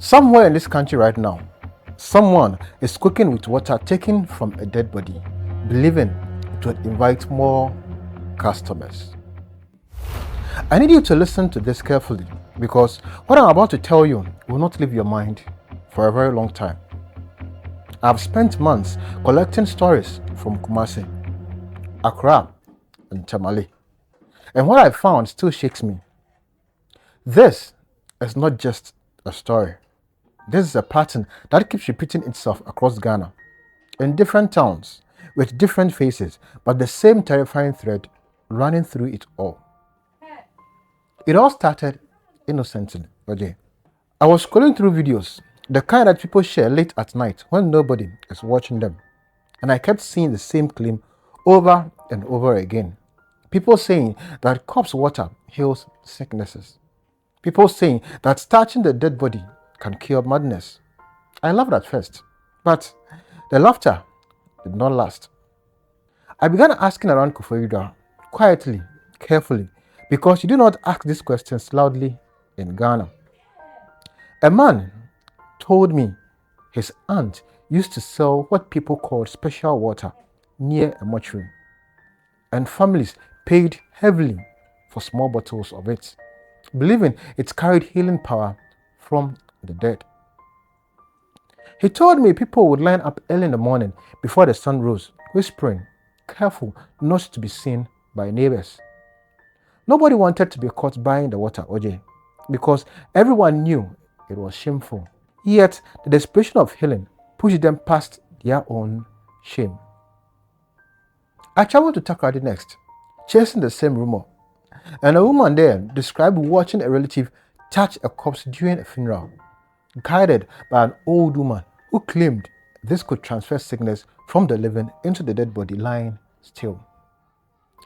Somewhere in this country right now, someone is cooking with water taken from a dead body, believing it would invite more customers. I need you to listen to this carefully because what I'm about to tell you will not leave your mind for a very long time. I've spent months collecting stories from Kumasi, Accra, and Tamale, and what I found still shakes me. This is not just a story. This is a pattern that keeps repeating itself across Ghana, in different towns, with different faces, but the same terrifying thread running through it all. It all started innocently, okay? I was scrolling through videos, the kind that people share late at night when nobody is watching them, and I kept seeing the same claim over and over again. People saying that corpse water heals sicknesses. People saying that starching the dead body can cure madness. I laughed at first, but the laughter did not last. I began asking around Koforidua, quietly, carefully, because you do not ask these questions loudly in Ghana. A man told me his aunt used to sell what people called special water near a mortuary, and families paid heavily for small bottles of it, believing it carried healing power from the dead. He told me people would line up early in the morning before the sun rose, whispering, careful not to be seen by neighbors. Nobody wanted to be caught buying the water, OJ, because everyone knew it was shameful. Yet the desperation of healing pushed them past their own shame. I traveled to Takoradi next, chasing the same rumor, and a woman there described watching a relative touch a corpse during a funeral, guided by an old woman who claimed this could transfer sickness from the living into the dead body lying still.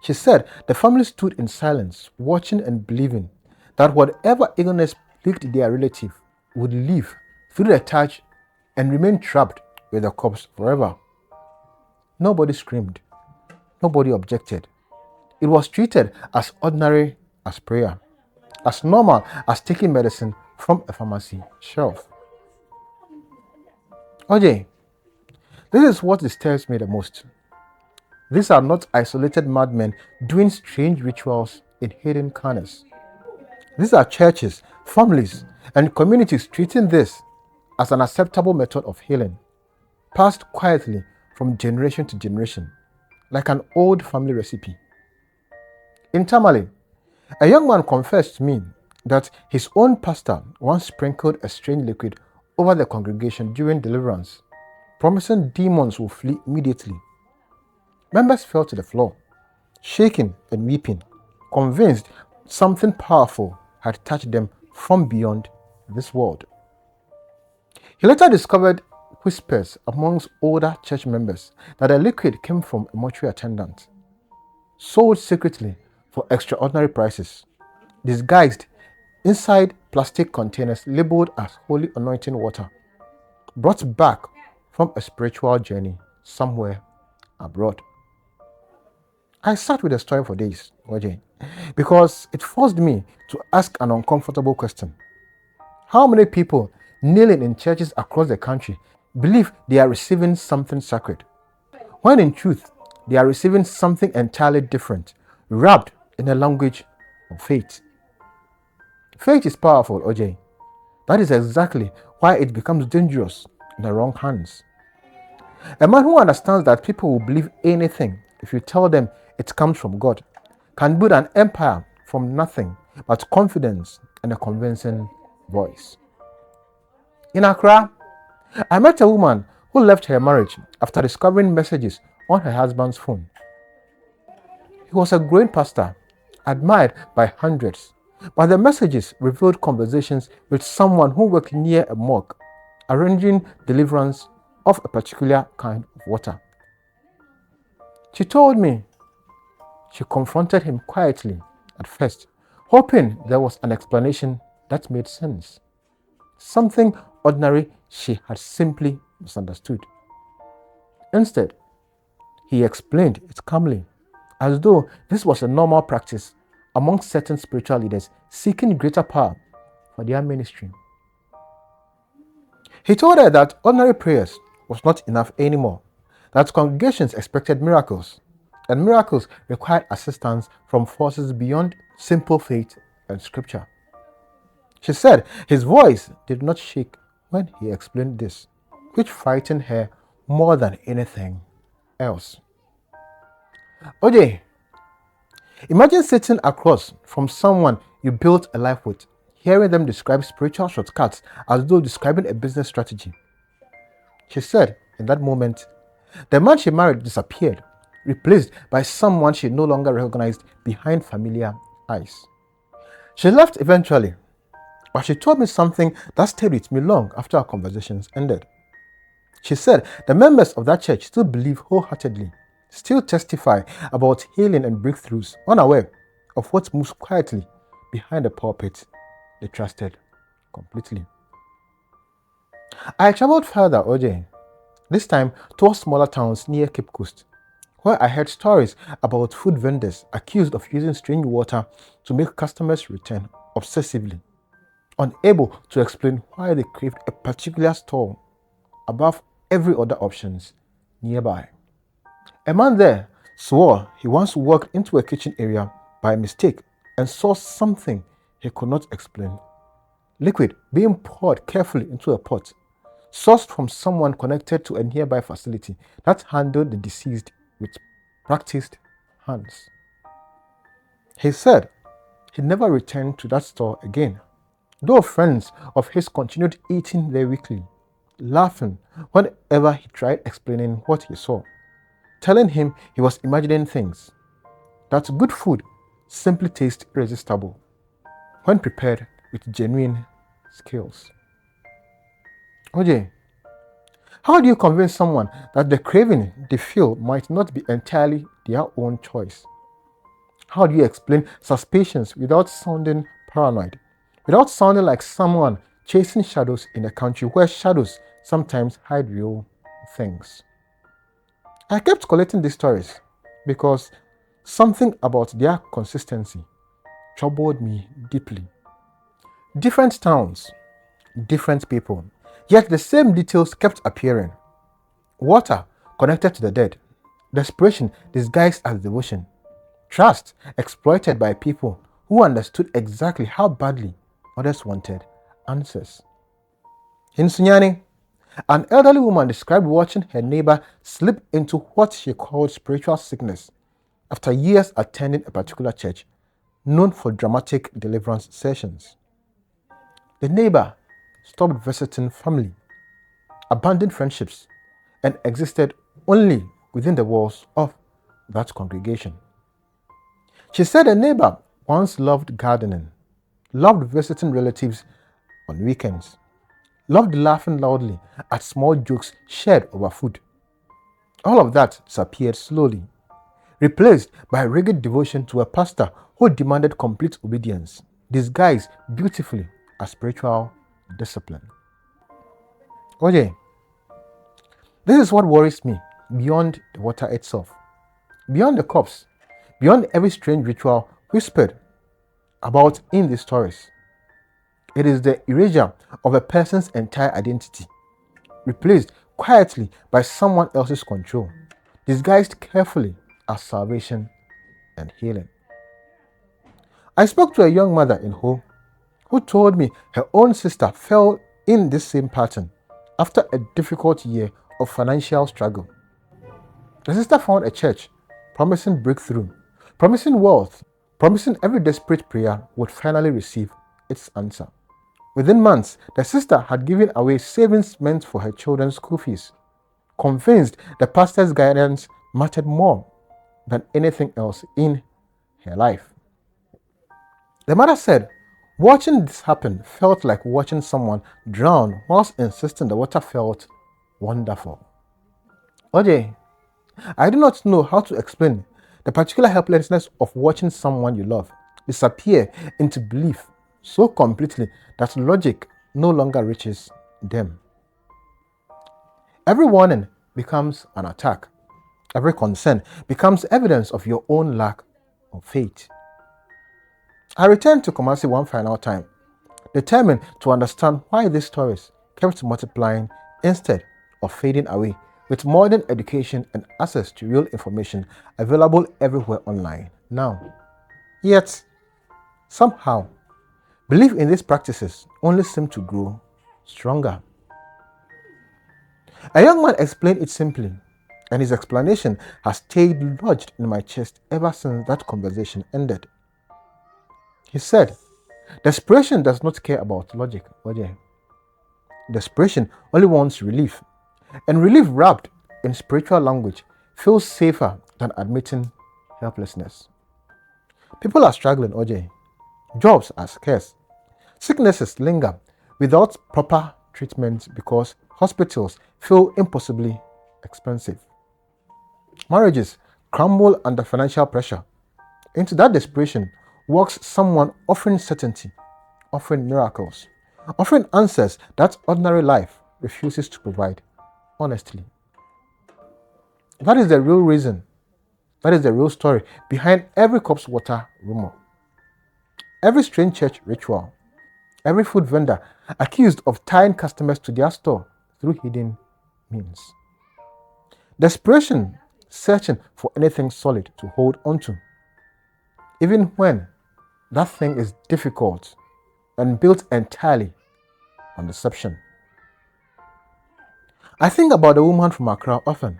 She said the family stood in silence, watching and believing that whatever illness plagued their relative would live through the touch and remain trapped with the corpse forever. Nobody screamed. Nobody objected. It was treated as ordinary as prayer, as normal as taking medicine from a pharmacy shelf. OJ, this is what disturbs me the most. These are not isolated madmen doing strange rituals in hidden corners. These are churches, families, and communities treating this as an acceptable method of healing, passed quietly from generation to generation, like an old family recipe. In Tamale, a young man confessed to me that his own pastor once sprinkled a strange liquid over the congregation during deliverance, promising demons will flee immediately. Members fell to the floor, shaking and weeping, convinced something powerful had touched them from beyond this world. He later discovered whispers amongst older church members that the liquid came from a mortuary attendant, sold secretly for extraordinary prices, disguised inside plastic containers labeled as holy anointing water, brought back from a spiritual journey somewhere abroad. I sat with the story for days, OJ, because it forced me to ask an uncomfortable question. How many people kneeling in churches across the country believe they are receiving something sacred, when in truth they are receiving something entirely different, wrapped in a language of faith? Faith is powerful, OJ. That is exactly why it becomes dangerous in the wrong hands. A man who understands that people will believe anything if you tell them it comes from God can build an empire from nothing but confidence and a convincing voice. In Accra, I met a woman who left her marriage after discovering messages on her husband's phone. He was a growing pastor, admired by hundreds, but the messages revealed conversations with someone who worked near a morgue, arranging deliverance of a particular kind of water. She told me she confronted him quietly at first, hoping there was an explanation that made sense. Something ordinary she had simply misunderstood. Instead, he explained it calmly, as though this was a normal practice among certain spiritual leaders seeking greater power for their ministry. He told her that ordinary prayers was not enough anymore, that congregations expected miracles, and miracles required assistance from forces beyond simple faith and scripture. She said his voice did not shake when he explained this, which frightened her more than anything else. OJ, imagine sitting across from someone you built a life with, hearing them describe spiritual shortcuts as though describing a business strategy. She said in that moment, the man she married disappeared, replaced by someone she no longer recognized behind familiar eyes. She left eventually, but she told me something that stayed with me long after our conversations ended. She said the members of that church still believe wholeheartedly, still testify about healing and breakthroughs, unaware of what moves quietly behind the pulpit they trusted completely. I traveled further, OJ, this time towards smaller towns near Cape Coast, where I heard stories about food vendors accused of using strange water to make customers return obsessively, unable to explain why they craved a particular store above every other options nearby. A man there swore he once walked into a kitchen area by mistake and saw something he could not explain. Liquid being poured carefully into a pot, sourced from someone connected to a nearby facility that handled the deceased with practiced hands. He said he never returned to that store again, though friends of his continued eating there weekly, laughing whenever he tried explaining what he saw, telling him he was imagining things, that good food simply tastes irresistible when prepared with genuine skills. OJ, how do you convince someone that the craving they feel might not be entirely their own choice? How do you explain suspicions without sounding paranoid, without sounding like someone chasing shadows in a country where shadows sometimes hide real things? I kept collecting these stories because something about their consistency troubled me deeply. Different towns, different people, yet the same details kept appearing. Water connected to the dead, desperation disguised as devotion, trust exploited by people who understood exactly how badly others wanted answers. In Sunyani, an elderly woman described watching her neighbor slip into what she called spiritual sickness after years attending a particular church known for dramatic deliverance sessions. The neighbor stopped visiting family, abandoned friendships, and existed only within the walls of that congregation. She said a neighbor once loved gardening, loved visiting relatives on weekends, loved laughing loudly at small jokes shared over food. All of that disappeared slowly, replaced by rigid devotion to a pastor who demanded complete obedience, disguised beautifully as spiritual discipline. OJ, this is what worries me beyond the water itself, beyond the cups, beyond every strange ritual whispered about in these stories. It is the erasure of a person's entire identity, replaced quietly by someone else's control, disguised carefully as salvation and healing. I spoke to a young mother in Ho who told me her own sister fell in this same pattern after a difficult year of financial struggle. The sister found a church promising breakthrough, promising wealth, promising every desperate prayer would finally receive its answer. Within months, the sister had given away savings meant for her children's school fees, convinced the pastor's guidance mattered more than anything else in her life. The mother said, watching this happen felt like watching someone drown whilst insisting the water felt wonderful. OJ, I do not know how to explain the particular helplessness of watching someone you love disappear into belief so completely that logic no longer reaches them. Every warning becomes an attack. Every concern becomes evidence of your own lack of faith. I returned to Kumasi one final time, determined to understand why these stories kept multiplying instead of fading away with modern education and access to real information available everywhere online now. Yet, somehow, belief in these practices only seemed to grow stronger. A young man explained it simply, and his explanation has stayed lodged in my chest ever since that conversation ended. He said, desperation does not care about logic, Oje. Desperation only wants relief, and relief wrapped in spiritual language feels safer than admitting helplessness. People are struggling, Oje. Jobs are scarce. Sicknesses linger without proper treatment because hospitals feel impossibly expensive. Marriages crumble under financial pressure. Into that desperation walks someone offering certainty, offering miracles, offering answers that ordinary life refuses to provide, honestly. That is the real reason, that is the real story behind every corpse water rumor, every strange church ritual, every food vendor accused of tying customers to their store through hidden means. Desperation searching for anything solid to hold onto, even when that thing is difficult and built entirely on deception. I think about the woman from Accra often,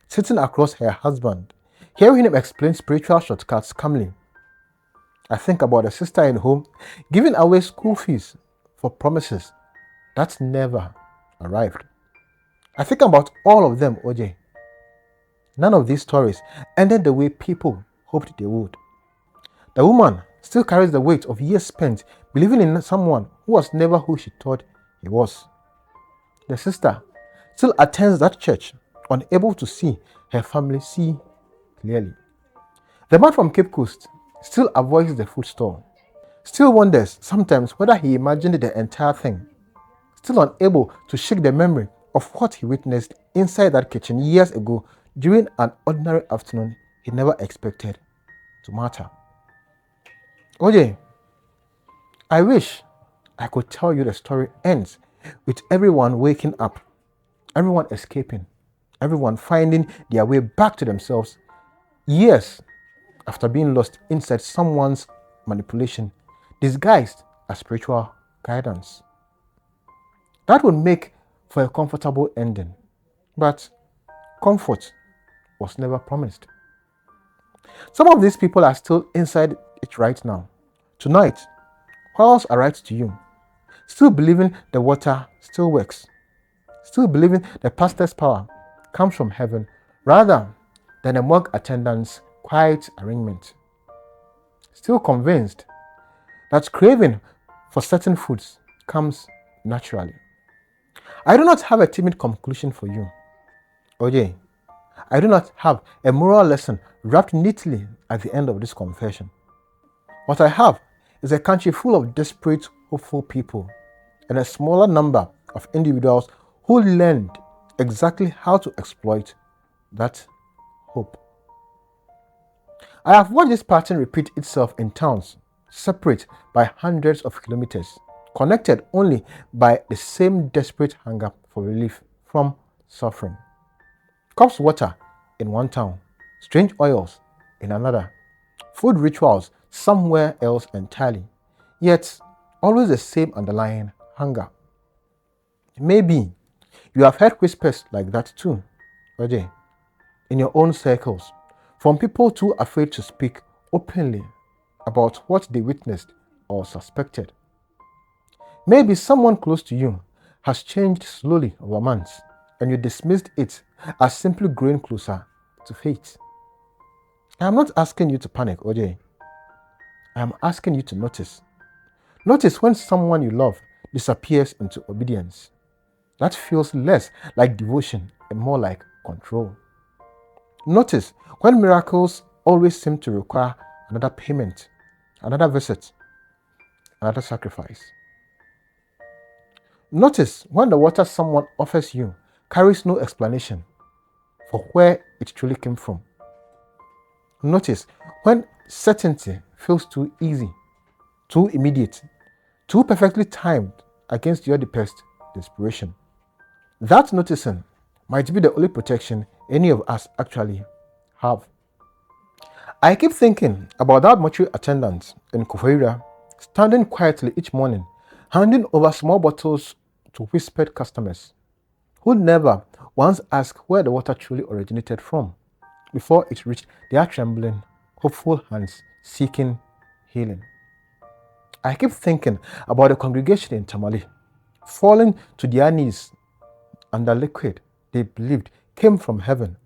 sitting across her husband, hearing him explain spiritual shortcuts calmly. I think about the sister in home giving away school fees for promises that never arrived. I think about all of them, OJ. None of these stories ended the way people hoped they would. The woman still carries the weight of years spent believing in someone who was never who she thought he was. The sister still attends that church, unable to see her family see clearly. The man from Cape Coast still avoids the food store, still wonders sometimes whether he imagined the entire thing, still unable to shake the memory of what he witnessed inside that kitchen years ago during an ordinary afternoon he never expected to matter. OJ, I wish I could tell you the story ends with everyone waking up, everyone escaping, everyone finding their way back to themselves years after being lost inside someone's manipulation disguised as spiritual guidance. That would make for a comfortable ending, but comfort was never promised. Some of these people are still inside it right now. Tonight, whilst I write to you, still believing the water still works, still believing the pastor's power comes from heaven rather than a morgue attendant's quiet arrangement. Still convinced that craving for certain foods comes naturally. I do not have a timid conclusion for you, OJ. I do not have a moral lesson wrapped neatly at the end of this confession. What I have is a country full of desperate, hopeful people and a smaller number of individuals who learned exactly how to exploit that hope. I have watched this pattern repeat itself in towns separate by hundreds of kilometers, connected only by the same desperate hunger for relief from suffering. Cups water in one town, strange oils in another, food rituals somewhere else entirely, yet always the same underlying hunger. Maybe you have heard whispers like that too, OJ, in your own circles, from people too afraid to speak openly about what they witnessed or suspected. Maybe someone close to you has changed slowly over months, and you dismissed it as simply growing closer to fate. I am not asking you to panic, OJ. I am asking you to notice. Notice when someone you love disappears into obedience. That feels less like devotion and more like control. Notice when miracles always seem to require another payment, another visit, another sacrifice. Notice when the water someone offers you carries no explanation for where it truly came from. Notice when certainty feels too easy, too immediate, too perfectly timed against your deepest desperation. That noticing might be the only protection any of us actually have. I keep thinking about that mortuary attendant in Koforidua, standing quietly each morning, handing over small bottles to whispered customers who never once asked where the water truly originated from before it reached their trembling, hopeful hands seeking healing. I keep thinking about the congregation in Tamale, falling to their knees under liquid they believed came from heaven,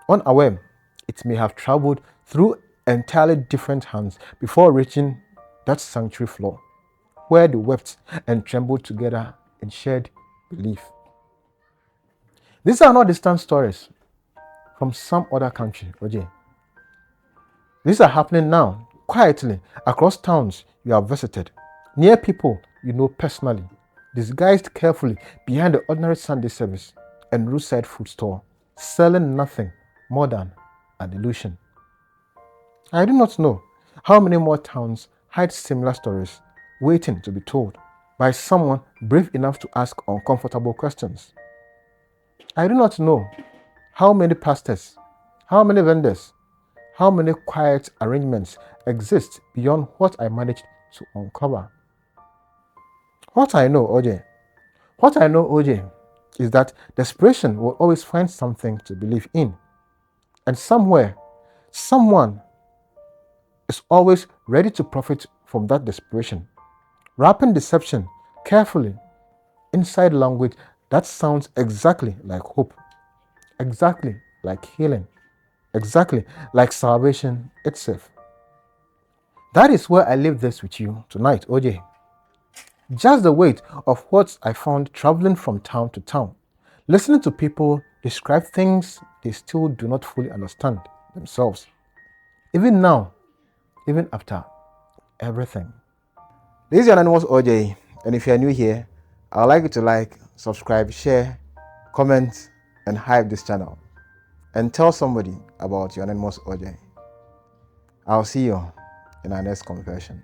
unaware it may have traveled through entirely different hands before reaching that sanctuary floor, where they wept and trembled together in shared belief. These are not distant stories from some other country, OJ. These are happening now, quietly, across towns you have visited, near people you know personally, disguised carefully behind the ordinary Sunday service and roadside food store, selling nothing more than an illusion. I do not know how many more towns hide similar stories, waiting to be told by someone brave enough to ask uncomfortable questions. I do not know how many pastors, how many vendors, how many quiet arrangements exist beyond what I managed to uncover. What I know, OJ, is that desperation will always find something to believe in. And somewhere, someone is always ready to profit from that desperation, wrapping deception carefully inside language that sounds exactly like hope, exactly like healing, exactly like salvation itself. That is where I leave this with you tonight, OJ. Just the weight of what I found traveling from town to town, listening to people describe things they still do not fully understand themselves. Even now, even after everything. This is your anonymous OJ, and if you are new here, I would like you to like, subscribe, share, comment, and hype this channel. And tell somebody about your anonymous OJ. I'll see you in our next conversation.